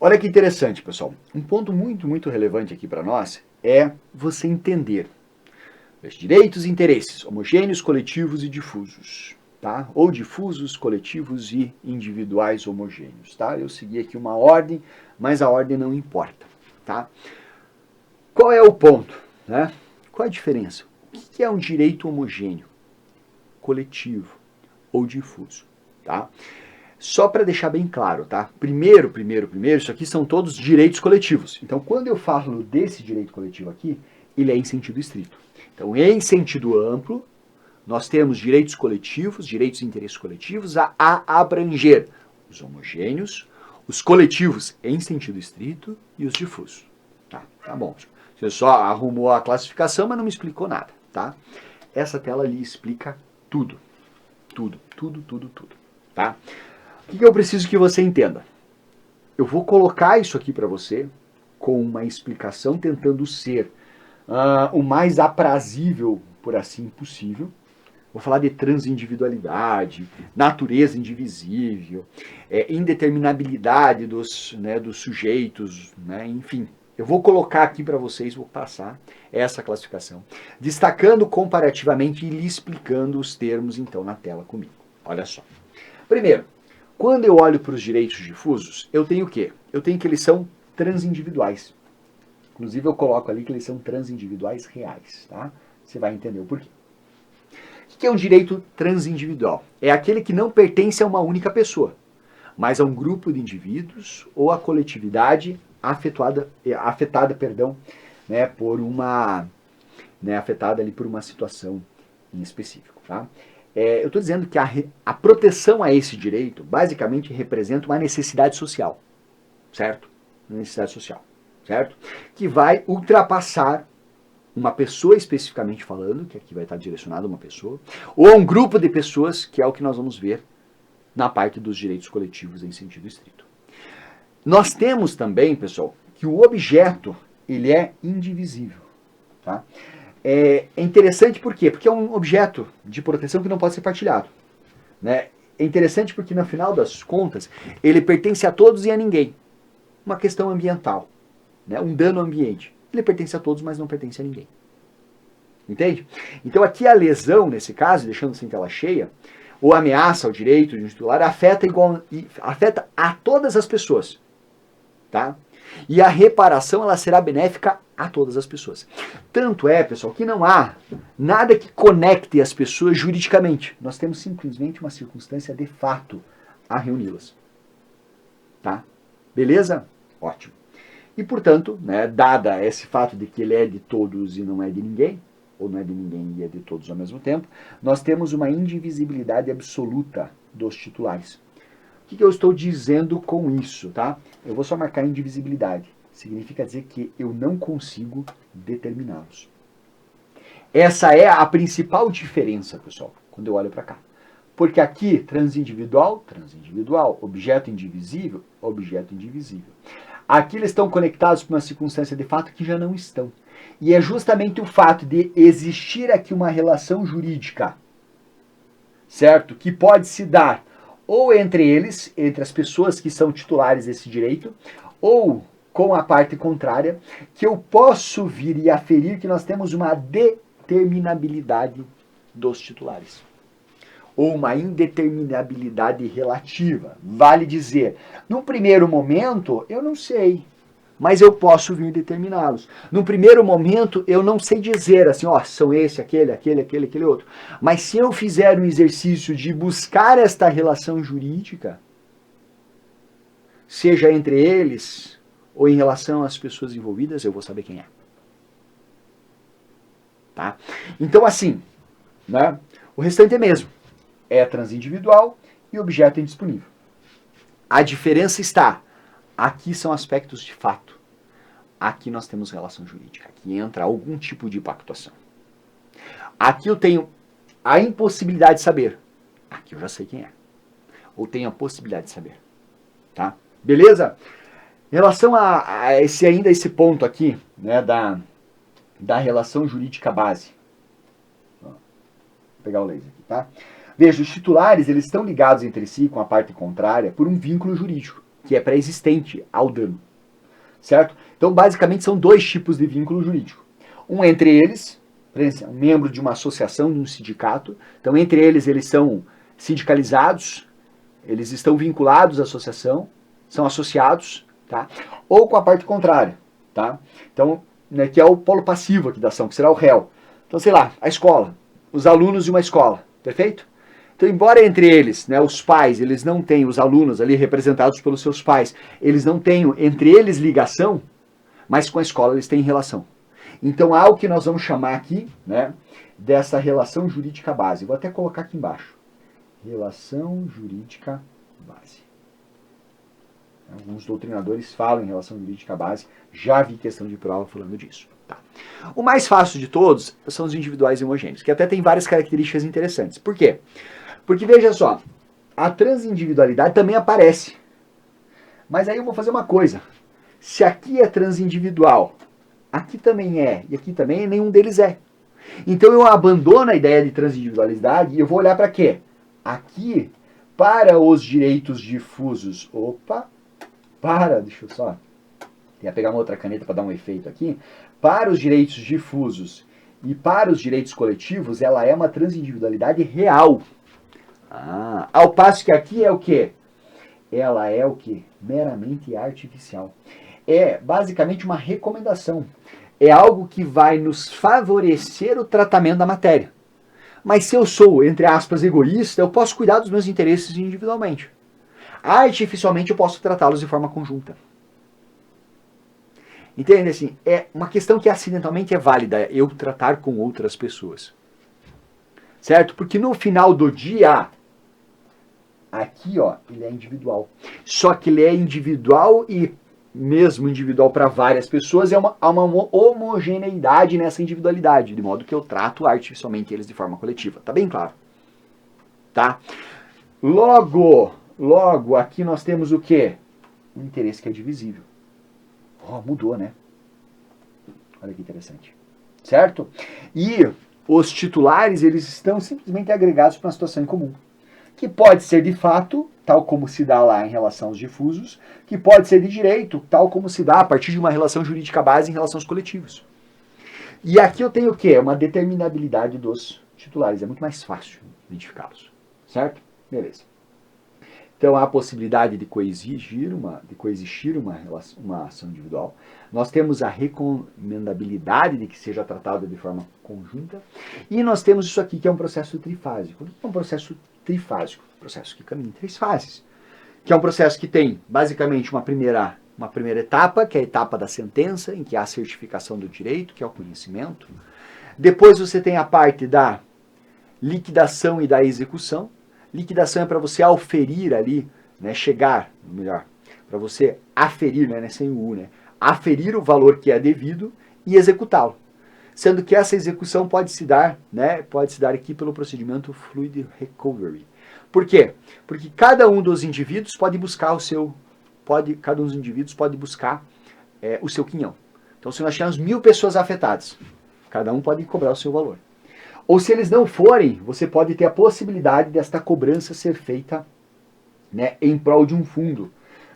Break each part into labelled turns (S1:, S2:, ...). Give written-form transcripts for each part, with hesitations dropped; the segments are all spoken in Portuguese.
S1: Olha que interessante, pessoal. Um ponto muito relevante aqui para nós é você entender os direitos e interesses homogêneos, coletivos e difusos, tá? Ou difusos, coletivos e individuais homogêneos, tá? Eu segui aqui uma ordem, mas a ordem não importa, tá? Qual é o ponto, né? Qual a diferença? O que é um direito homogêneo, coletivo ou difuso, tá? Só para deixar bem claro, tá? Primeiro, isso aqui são todos direitos coletivos. Então, quando eu falo desse direito coletivo aqui, ele é em sentido estrito. Então, em sentido amplo, nós temos direitos coletivos, direitos e interesses coletivos a abranger os homogêneos, os coletivos em sentido estrito e os difusos. Tá bom. Você só arrumou a classificação, mas não me explicou nada, tá? Essa tela ali explica tudo. Tudo, tá? O que eu preciso que você entenda? Eu vou colocar isso aqui para você com uma explicação tentando ser o mais aprazível, por assim possível. Vou falar de transindividualidade, natureza indivisível, indeterminabilidade dos sujeitos, né, enfim. Eu vou colocar aqui para vocês, vou passar essa classificação, destacando comparativamente e lhe explicando os termos, então, na tela comigo. Olha só. Primeiro, quando eu olho para os direitos difusos, eu tenho o quê? Eu tenho que eles são transindividuais. Inclusive, eu coloco ali que eles são transindividuais reais, tá? Você vai entender o porquê. O que é um direito transindividual? É aquele que não pertence a uma única pessoa, mas a um grupo de indivíduos ou a coletividade afetada né, por uma, afetada ali por uma situação em específico, tá? Eu estou dizendo que a proteção a esse direito basicamente representa uma necessidade social, certo? Uma necessidade social, certo? Que vai ultrapassar uma pessoa especificamente falando, que aqui vai estar direcionado a uma pessoa, ou a um grupo de pessoas, que é o que nós vamos ver na parte dos direitos coletivos em sentido estrito. Nós temos também, pessoal, que o objeto ele é indivisível, tá? É interessante por quê? Porque é um objeto de proteção que não pode ser partilhado, né? É interessante porque, no final das contas, ele pertence a todos e a ninguém. Uma questão ambiental, né? Um dano ao ambiente. Ele pertence a todos, mas não pertence a ninguém. Entende? Então aqui a lesão, nesse caso, deixando sem tela cheia, ou ameaça ao direito de um titular, afeta a todas as pessoas. Tá? E a reparação ela será benéfica a todas as pessoas. Tanto é, pessoal, que não há nada que conecte as pessoas juridicamente. Nós temos simplesmente uma circunstância de fato a reuni-las. Tá? Beleza? Ótimo. E, portanto, né, dada esse fato de que ele é de todos e não é de ninguém, ou não é de ninguém e é de todos ao mesmo tempo, nós temos uma indivisibilidade absoluta dos titulares. O que eu estou dizendo com isso, tá? Eu vou só marcar indivisibilidade. Significa dizer que eu não consigo determiná-los. Essa é a principal diferença, pessoal, quando eu olho para cá. Porque aqui, transindividual, objeto indivisível, objeto indivisível. Aqui eles estão conectados por uma circunstância de fato que já não estão. E é justamente o fato de existir aqui uma relação jurídica, certo? Que pode se dar ou entre eles, entre as pessoas que são titulares desse direito, ou com a parte contrária, que eu posso vir e aferir que nós temos uma determinabilidade dos titulares. Ou uma indeterminabilidade relativa. Vale dizer, num primeiro momento, eu não sei, mas eu posso vir determiná-los. No primeiro momento, eu não sei dizer assim, ó, são esse, aquele outro. Mas se eu fizer um exercício de buscar esta relação jurídica, seja entre eles ou em relação às pessoas envolvidas, eu vou saber quem é. Tá? Então, assim, né, o restante é mesmo. É transindividual e objeto indisponível. A diferença está, aqui são aspectos de fato. Aqui nós temos relação jurídica. Aqui entra algum tipo de pactuação. Aqui eu tenho a impossibilidade de saber. Aqui eu já sei quem é. Ou tenho a possibilidade de saber. Tá? Beleza? Em relação a esse ponto aqui, né, da relação jurídica base. Vou pegar o laser aqui, tá? Veja, os titulares eles estão ligados entre si com a parte contrária por um vínculo jurídico, que é pré-existente ao dano, certo? Então, basicamente, são dois tipos de vínculo jurídico. Um entre eles, por exemplo, um membro de uma associação, de um sindicato. Então, entre eles são sindicalizados, eles estão vinculados à associação, são associados, tá? Ou com a parte contrária, tá? Então, né, que é o polo passivo aqui da ação, que será o réu. Então, sei lá, a escola, os alunos de uma escola, perfeito? Então, embora entre eles, né, os pais, eles não tenham, os alunos ali representados pelos seus pais, eles não tenham entre eles ligação, mas com a escola eles têm relação. Então, há o que nós vamos chamar aqui, né, dessa relação jurídica base. Vou até colocar aqui embaixo. Relação jurídica base. Alguns doutrinadores falam em relação jurídica base, já vi questão de prova falando disso. Tá. O mais fácil de todos são os individuais e homogêneos, que até tem várias características interessantes. Por quê? Porque, veja só, a transindividualidade também aparece. Mas aí eu vou fazer uma coisa. Se aqui é transindividual, aqui também é, e aqui também, nenhum deles é. Então eu abandono a ideia de transindividualidade e eu vou olhar para quê? Aqui, para os direitos difusos. Deixa eu só... Ia pegar uma outra caneta para dar um efeito aqui. Para os direitos difusos e para os direitos coletivos, ela é uma transindividualidade real. Ao passo que aqui é o quê? Ela é o quê? Meramente artificial. É basicamente uma recomendação. É algo que vai nos favorecer o tratamento da matéria. Mas se eu sou, entre aspas, egoísta, eu posso cuidar dos meus interesses individualmente. Artificialmente eu posso tratá-los de forma conjunta. Entende? Assim, é uma questão que acidentalmente é válida, eu tratar com outras pessoas. Certo? Porque no final do dia, aqui, ó, ele é individual. Só que ele é individual e mesmo individual para várias pessoas, há uma homogeneidade nessa individualidade, de modo que eu trato artificialmente eles de forma coletiva. Tá bem claro? Tá? Logo, aqui nós temos o quê? Um interesse que é divisível. Mudou, né? Olha que interessante. Certo? E os titulares, eles estão simplesmente agregados para uma situação em comum. Que pode ser de fato, tal como se dá lá em relação aos difusos, que pode ser de direito, tal como se dá a partir de uma relação jurídica base em relação aos coletivos. E aqui eu tenho o quê? Uma determinabilidade dos titulares. É muito mais fácil identificá-los. Certo? Beleza. Então há a possibilidade de coexistir uma ação individual. Nós temos a recomendabilidade de que seja tratada de forma conjunta. E nós temos isso aqui que é um processo trifásico. O que é um processo trifásico? Um processo que caminha em 3 fases. Que é um processo que tem basicamente uma primeira etapa, que é a etapa da sentença, em que há a certificação do direito, que é o conhecimento. Depois você tem a parte da liquidação e da execução. Liquidação é para você auferir ali, né, para você aferir, né, sem o U, né, aferir o valor que é devido e executá-lo. Sendo que essa execução pode se dar aqui pelo procedimento Fluid Recovery. Por quê? Porque cada um dos indivíduos pode buscar o seu quinhão. Então, se nós tivermos 1000 pessoas afetadas, cada um pode cobrar o seu valor. Ou se eles não forem, você pode ter a possibilidade desta cobrança ser feita, né, em prol de um fundo.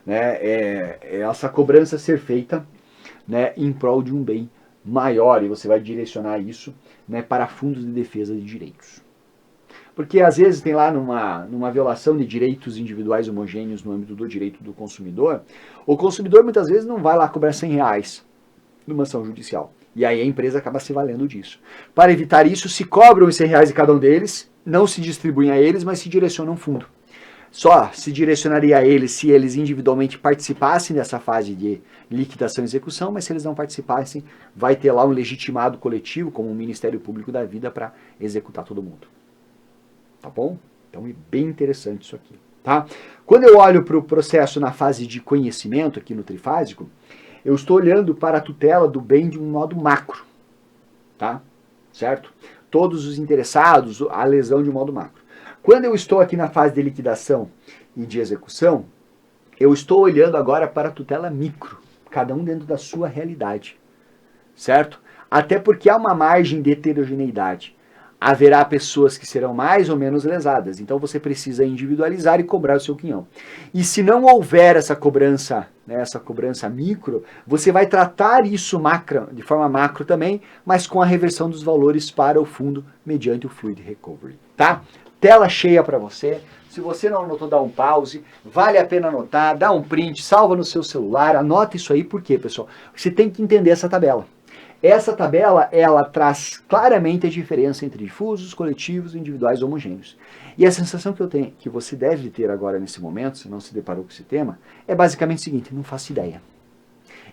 S1: Né, essa cobrança ser feita, né, em prol de um bem maior, e você vai direcionar isso, né, para fundos de defesa de direitos. Porque às vezes tem lá numa violação de direitos individuais homogêneos no âmbito do direito do consumidor, o consumidor muitas vezes não vai lá cobrar R$100 numa ação judicial. E aí a empresa acaba se valendo disso. Para evitar isso, se cobram os R$100 de cada um deles, não se distribuem a eles, mas se direcionam a um fundo. Só se direcionaria a eles se eles individualmente participassem dessa fase de liquidação e execução, mas se eles não participassem, vai ter lá um legitimado coletivo, como o Ministério Público da Vida, para executar todo mundo. Tá bom? Então é bem interessante isso aqui. Tá? Quando eu olho para o processo na fase de conhecimento, aqui no trifásico, eu estou olhando para a tutela do bem de um modo macro, tá? Certo? Todos os interessados, a lesão de um modo macro. Quando eu estou aqui na fase de liquidação e de execução, eu estou olhando agora para a tutela micro, cada um dentro da sua realidade, certo? Até porque há uma margem de heterogeneidade. haverá pessoas que serão mais ou menos lesadas. Então você precisa individualizar e cobrar o seu quinhão. E se não houver essa cobrança, né, essa cobrança micro, você vai tratar isso de forma macro também, mas com a reversão dos valores para o fundo mediante o Fluid Recovery, tá? Tela cheia para você. Se você não anotou, dá um pause. Vale a pena anotar, dá um print, salva no seu celular, anota isso aí. Por quê, pessoal? Você tem que entender essa tabela. Essa tabela, ela traz claramente a diferença entre difusos, coletivos, individuais e homogêneos. E a sensação que eu tenho, que você deve ter agora nesse momento, se não se deparou com esse tema, é basicamente o seguinte: não faço ideia.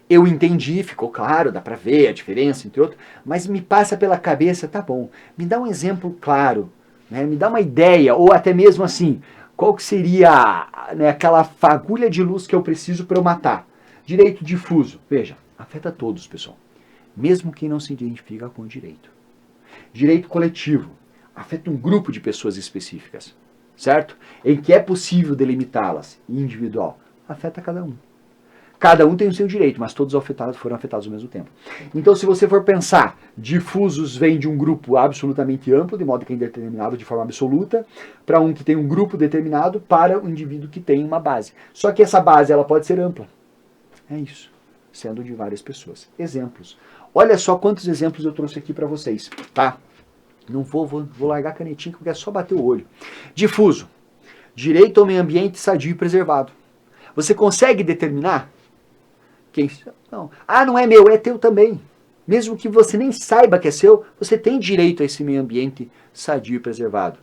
S1: Eu entendi, ficou claro, dá para ver a diferença entre outros, mas me passa pela cabeça, tá bom, me dá um exemplo claro, né, me dá uma ideia, ou até mesmo assim, qual que seria, né, aquela fagulha de luz que eu preciso para eu matar? Direito difuso, veja, afeta todos, pessoal. Mesmo quem não se identifica com o direito. Direito coletivo afeta um grupo de pessoas específicas, certo? Em que é possível delimitá-las. Individual afeta cada um. Cada um tem o seu direito, mas todos foram afetados ao mesmo tempo. Então, se você for pensar, difusos vem de um grupo absolutamente amplo, de modo que é indeterminado de forma absoluta, para um que tem um grupo determinado, para o indivíduo que tem uma base. Só que essa base ela pode ser ampla. É isso. Sendo de várias pessoas. Exemplos. Olha só quantos exemplos eu trouxe aqui para vocês, tá? Não vou largar a canetinha porque é só bater o olho. Difuso. Direito ao meio ambiente sadio e preservado. Você consegue determinar? Quem? Não. Ah, não é meu, é teu também. Mesmo que você nem saiba que é seu, você tem direito a esse meio ambiente sadio e preservado.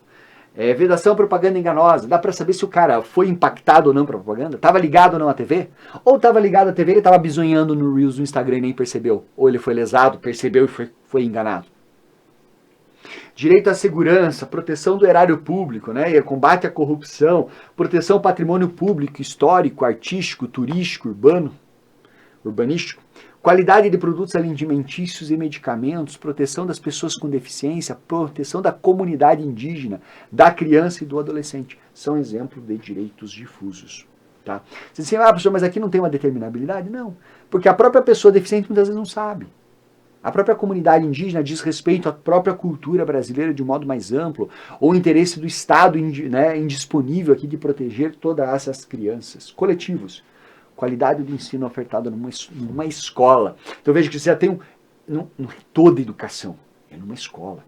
S1: Vedação, propaganda enganosa. Dá para saber se o cara foi impactado ou não pela propaganda? Estava ligado ou não à TV? Ou estava ligado à TV e ele estava bisonhando no Reels do Instagram e nem percebeu? Ou ele foi lesado, percebeu e foi enganado? Direito à segurança, proteção do erário público, né? Combate à corrupção, proteção ao patrimônio público, histórico, artístico, turístico, urbanístico. Qualidade de produtos alimentícios e medicamentos, proteção das pessoas com deficiência, proteção da comunidade indígena, da criança e do adolescente. São exemplos de direitos difusos. Tá? Você diz assim, professor, mas aqui não tem uma determinabilidade? Não, porque a própria pessoa deficiente muitas vezes não sabe. A própria comunidade indígena diz respeito à própria cultura brasileira de um modo mais amplo, ou o interesse do Estado, né, indisponível aqui de proteger todas essas crianças. Coletivos. Qualidade do ensino ofertado numa escola. Então veja que você já tem não é toda educação, é numa escola.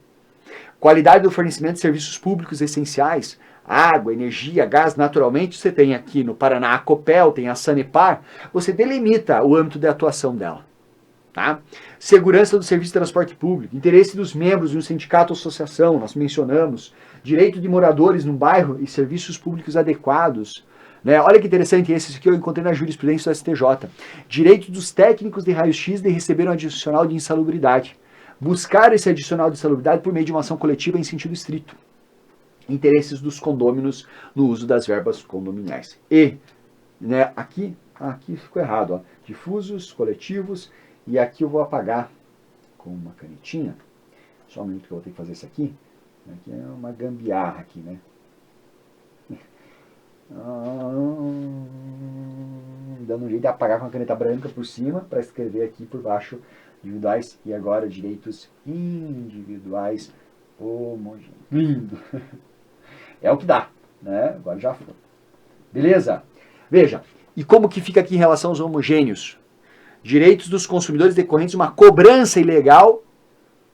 S1: Qualidade do fornecimento de serviços públicos essenciais, água, energia, gás, naturalmente você tem aqui no Paraná a Copel, tem a Sanepar, você delimita o âmbito de atuação dela. Tá? Segurança do serviço de transporte público, interesse dos membros de um sindicato ou associação, nós mencionamos, direito de moradores no bairro e serviços públicos adequados. Né? Olha que interessante esse aqui eu encontrei na jurisprudência do STJ. Direito dos técnicos de raio-x de receber um adicional de insalubridade. Buscar esse adicional de insalubridade por meio de uma ação coletiva em sentido estrito. Interesses dos condôminos no uso das verbas condominiais. E, né, aqui ficou errado, ó, difusos, coletivos, e aqui eu vou apagar com uma canetinha. Só um minuto que eu vou ter que fazer isso aqui. Aqui é uma gambiarra aqui, né? Dando um jeito de apagar com a caneta branca por cima para escrever aqui por baixo individuais e agora direitos individuais homogêneos. Lindo! É o que dá, né? Agora já foi. Beleza? Veja, e como que fica aqui em relação aos homogêneos? Direitos dos consumidores decorrentes de uma cobrança ilegal,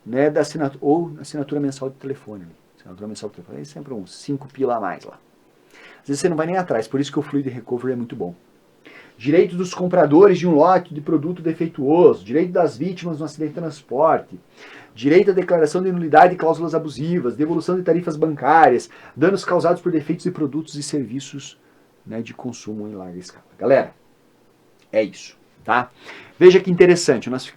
S1: né, da assinatura, ou assinatura mensal de telefone. Assinatura mensal de telefone é sempre uns 5 pila a mais lá. Às vezes você não vai nem atrás, por isso que o Fluid Recovery é muito bom. Direito dos compradores de um lote de produto defeituoso, direito das vítimas no acidente de transporte, direito à declaração de nulidade e cláusulas abusivas, devolução de tarifas bancárias, danos causados por defeitos de produtos e serviços, né, de consumo em larga escala. Galera, é isso, tá? Veja que interessante, nós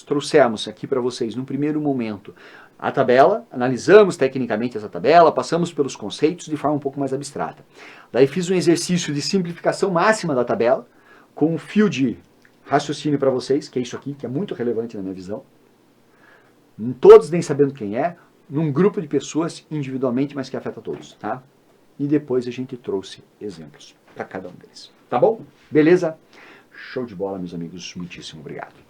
S1: trouxemos aqui para vocês, no primeiro momento, a tabela, analisamos tecnicamente essa tabela, passamos pelos conceitos de forma um pouco mais abstrata. Daí fiz um exercício de simplificação máxima da tabela, com um fio de raciocínio para vocês, que é isso aqui, que é muito relevante na minha visão. Todos nem sabendo quem é, num grupo de pessoas individualmente, mas que afeta todos, tá? E depois a gente trouxe exemplos para cada um deles. Tá bom? Beleza? Show de bola, meus amigos. Muitíssimo obrigado.